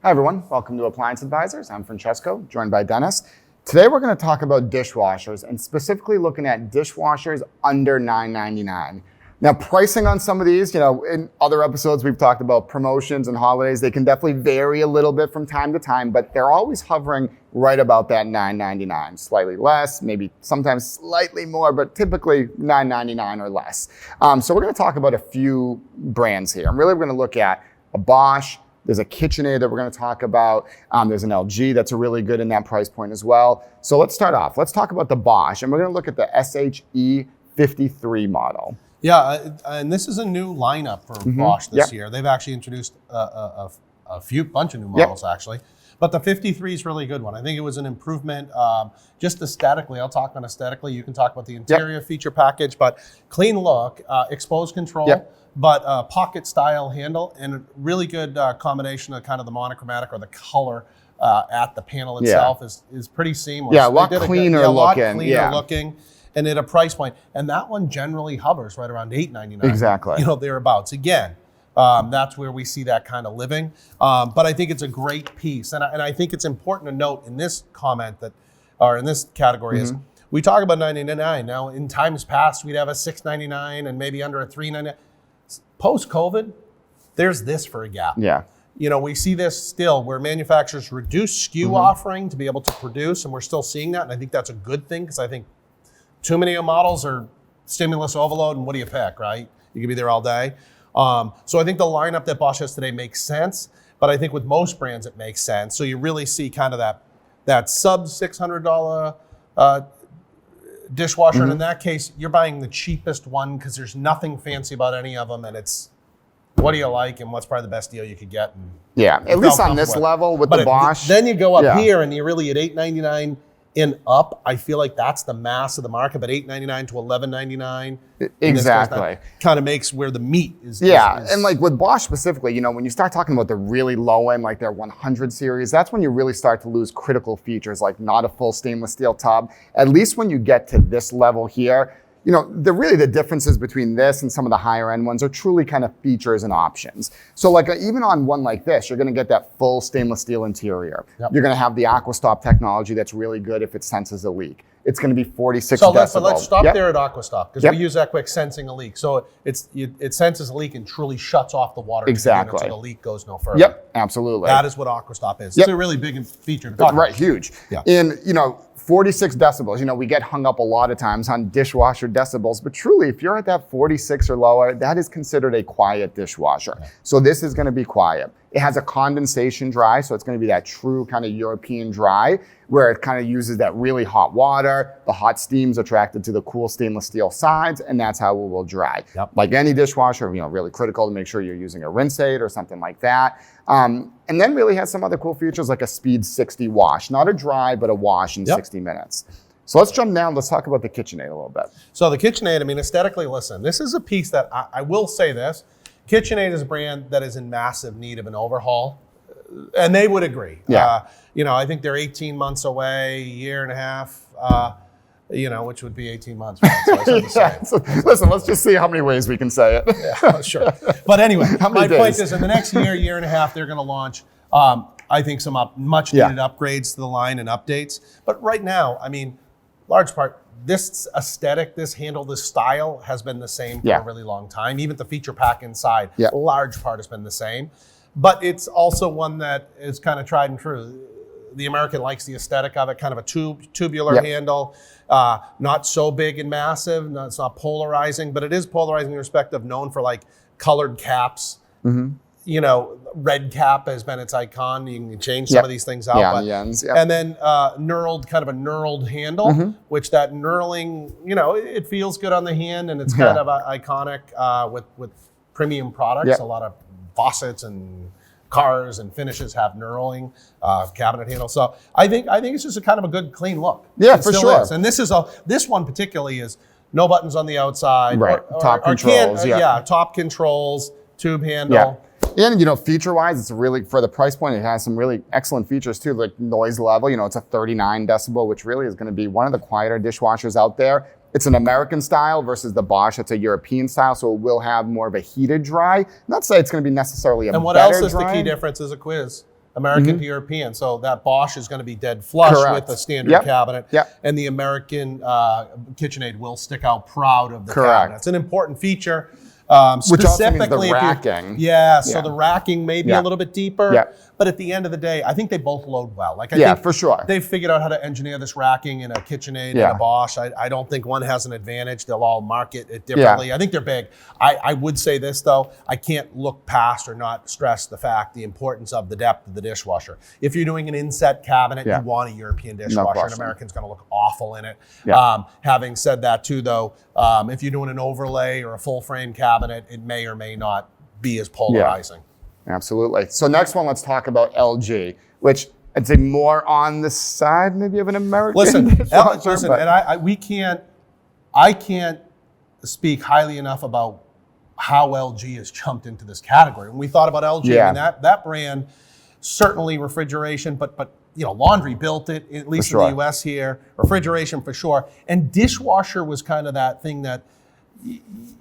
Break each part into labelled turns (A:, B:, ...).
A: Hi everyone, welcome to Appliance Advisers. I'm Francesco, joined by Dennis. Today we're going to talk about dishwashers and specifically looking at dishwashers under $9.99. Now pricing on some of these, in other episodes we've talked about promotions and holidays. They can definitely vary a little bit from time to time, but they're always hovering right about that $9.99. Slightly less, maybe sometimes slightly more, but typically $9.99 or less. So we're going to talk about a few brands here. And really we're going to look at a Bosch. There's a KitchenAid that we're going to talk about. There's an LG that's a really good in that price point as well. So let's start off. Let's talk about the Bosch, and we're going to look at the SHE53 model.
B: Yeah, and this is a new lineup for Bosch this year. They've actually introduced a bunch of new models actually. But the 53 is really a good one. I think it was an improvement just aesthetically. I'll talk on aesthetically. You can talk about the interior feature package, but clean look, exposed control, but pocket style handle, and a really good combination of kind of the monochromatic or the color at the panel itself is pretty seamless.
A: Yeah, a lot cleaner looking. And at a price point. And that one generally hovers right around $8.99. Exactly.
B: Thereabouts. Again, that's where we see that kind of living. But I think it's a great piece. And I think it's important to note in this comment that, or in this category is, we talk about $9.99. Now, in times past, we'd have a $6.99 and maybe under a $3.99. Post-COVID, there's this for a gap.
A: Yeah.
B: We see this still where manufacturers reduce SKU offering to be able to produce, and we're still seeing that. And I think that's a good thing, because I think too many models are stimulus overload, and what do you pick, right? You can be there all day. So I think the lineup that Bosch has today makes sense, but I think with most brands it makes sense. So you really see kind of that sub $600 dishwasher, and in that case, you're buying the cheapest one because there's nothing fancy about any of them, and it's what do you like and what's probably the best deal you could get. And
A: at least on this level with the Bosch.
B: Then you go up here and you're really at $8.99 and up. I feel like that's the mass of the market, but $8.99 to $11.99.
A: Exactly.
B: Kind of makes where the meat is.
A: And like with Bosch specifically, when you start talking about the really low end, like their 100 series, that's when you really start to lose critical features, like not a full stainless steel tub. At least when you get to this level here, the differences between this and some of the higher end ones are truly kind of features and options. So like even on one like this, you're going to get that full stainless steel interior. You're going to have the aqua stop technology that's really good if it senses a leak. It's going to be 46 decibels.
B: So let's stop there at aqua stop, because we use that quick sensing a leak. So it senses a leak and truly shuts off the water.
A: Exactly.
B: So the leak goes no further.
A: Absolutely.
B: That is what aqua stop is. It's a really big feature to talk about.
A: Right, huge. And 46 decibels, we get hung up a lot of times on dishwasher decibels, but truly if you're at that 46 or lower, that is considered a quiet dishwasher. So this is going to be quiet. It has a condensation dry, so it's going to be that true kind of European dry, where it kind of uses that really hot water. The hot steam's attracted to the cool stainless steel sides, and that's how it will dry. Like any dishwasher, really critical to make sure you're using a rinse aid or something like that. And then really has some other cool features like a speed 60 wash, not a dry, but a wash in 60 minutes. So let's jump down. Let's talk about the KitchenAid a little bit.
B: So the KitchenAid, aesthetically, listen, this is a piece that I will say this. KitchenAid is a brand that is in massive need of an overhaul, and they would agree. I think they're 18 months away, a year and a half, which would be 18 months. Right? So
A: listen, let's just see how many ways we can say it.
B: Sure. But anyway, my point is in the next year and a half, they're going to launch, I think, some much needed upgrades to the line and updates. But right now, large part, this aesthetic, this handle, this style has been the same for a really long time. Even the feature pack inside, a large part has been the same. But it's also one that is kind of tried and true. The American likes the aesthetic of it, kind of a tubular handle, not so big and massive. No, it's not polarizing, but it is polarizing in respect of known for like colored caps. Red cap has been its icon. You can change some of these things out.
A: On the ends,
B: And then kind of a knurled handle, which that knurling, it feels good on the hand, and it's kind of iconic with premium products. A lot of faucets and cars and finishes have knurling cabinet handles. So I think it's just a kind of a good, clean look.
A: Yeah, for sure.
B: And this one particularly is no buttons on the outside.
A: Right. Top controls.
B: Top controls, tube handle.
A: And, feature-wise, it's really, for the price point, it has some really excellent features too, like noise level. It's a 39 decibel, which really is going to be one of the quieter dishwashers out there. It's an American style versus the Bosch. It's a European style, so it will have more of a heated dry. Not to say it's going to be necessarily a better dry.
B: And what else is the key difference is a quiz? American to European. So that Bosch is going to be dead flush with a standard cabinet. And the American KitchenAid will stick out proud of the cabinet. It's an important feature.
A: Which also means the racking.
B: So the racking may be a little bit deeper, but at the end of the day, I think they both load well. Like I think
A: for sure.
B: They've figured out how to engineer this racking in a KitchenAid and a Bosch. I don't think one has an advantage. They'll all market it differently. I think they're big. I would say this though, I can't look past or not stress the importance of the depth of the dishwasher. If you're doing an inset cabinet, you want a European dishwasher. An American's going to look awful in it. Having said that too though, if you're doing an overlay or a full frame cabinet, it may or may not be as polarizing.
A: Absolutely. So next one, let's talk about LG, which I'd say more on the side maybe of an American dishwasher.
B: And I can't speak highly enough about how LG has jumped into this category. When we thought about LG, I mean, that brand, certainly refrigeration, but you know, laundry built it, at least in the US here, refrigeration for sure. And dishwasher was kind of that thing that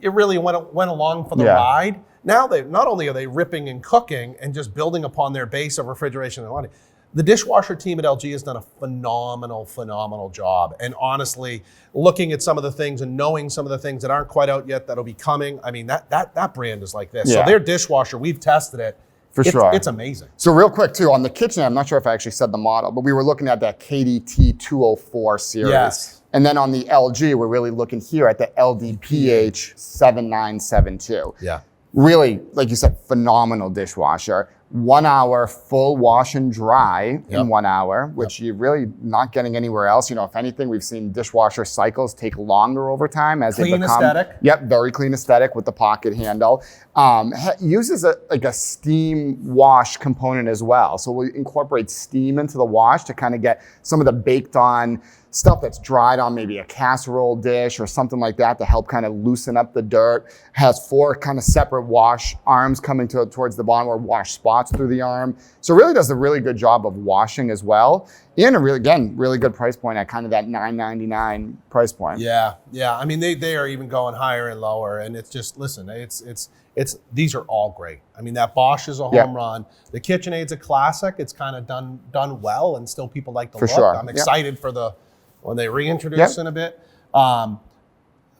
B: it really went along for the ride. Now not only are they ripping and cooking and just building upon their base of refrigeration and laundry, the dishwasher team at LG has done a phenomenal job. And honestly, looking at some of the things and knowing some of the things that aren't quite out yet that'll be coming, I mean, that brand is like this. So their dishwasher, we've tested it.
A: For sure.
B: It's amazing.
A: So real quick too, on the KitchenAid, I'm not sure if I actually said the model, but we were looking at that KDTE204 series.
B: Yes.
A: And then on the LG, we're really looking here at the LDPH7972.
B: Yeah.
A: Really, like you said, phenomenal dishwasher. 1 hour full wash and dry in 1 hour, which you're really not getting anywhere else. You know, if anything, we've seen dishwasher cycles take longer over time as they become.
B: Clean aesthetic.
A: Yep, very clean aesthetic with the pocket handle. Uses like a steam wash component as well. So we incorporate steam into the wash to kind of get some of the baked on stuff that's dried on maybe a casserole dish or something like that to help kind of loosen up the dirt. Has 4 kind of separate wash arms coming towards the bottom or wash spots through the arm. So it really does a really good job of washing as well. And a really good price point at kind of that $9.99 price point.
B: Yeah. I mean, they are even going higher and lower, and it's just, listen, it's these are all great. I mean, that Bosch is a home run. The KitchenAid's a classic. It's kind of done well, and still people like the look. I'm excited for when they reintroduce in a bit.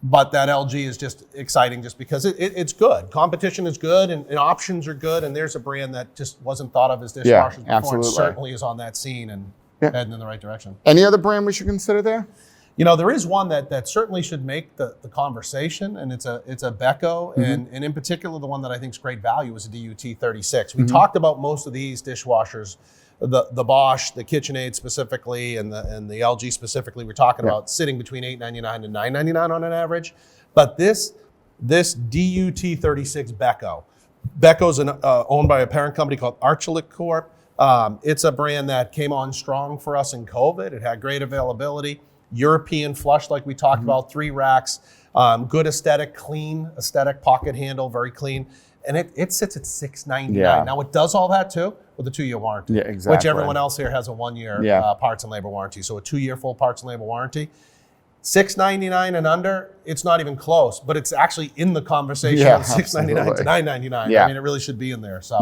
B: But that LG is just exciting just because it's good. Competition is good and options are good. And there's a brand that just wasn't thought of as dishwashers before. And certainly is on that scene and heading in the right direction.
A: Any other brand we should consider there?
B: You know, there is one that certainly should make the conversation, and it's a Beko, and in particular, the one that I think is great value is a DUT36. We talked about most of these dishwashers, the Bosch, the KitchenAid specifically, and the LG specifically. We're talking about sitting between $8.99 and $9.99 on an average, but this DUT36 Beko's owned by a parent company called Archuleta Corp. It's a brand that came on strong for us in COVID. It had great availability. European flush, like we talked about, 3 racks, good aesthetic, clean aesthetic, pocket handle, very clean. And it sits at $6.99. Now it does all that too with a 2-year warranty, which everyone else here has a 1-year parts and labor warranty. So a 2-year full parts and labor warranty. $6.99 and under, it's not even close, but it's actually in the conversation of $6.99 to $9.99. I mean, it really should be in there. So.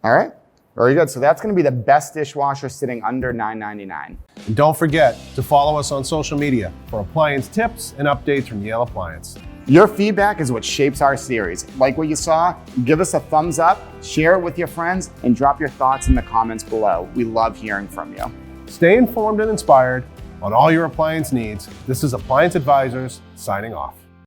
A: All right. Very good. So that's going to be the best dishwasher sitting under $9.99.
B: And don't forget to follow us on social media for appliance tips and updates from Yale Appliance.
A: Your feedback is what shapes our series. Like what you saw, give us a thumbs up, share it with your friends, and drop your thoughts in the comments below. We love hearing from you.
B: Stay informed and inspired on all your appliance needs. This is Appliance Advisors signing off.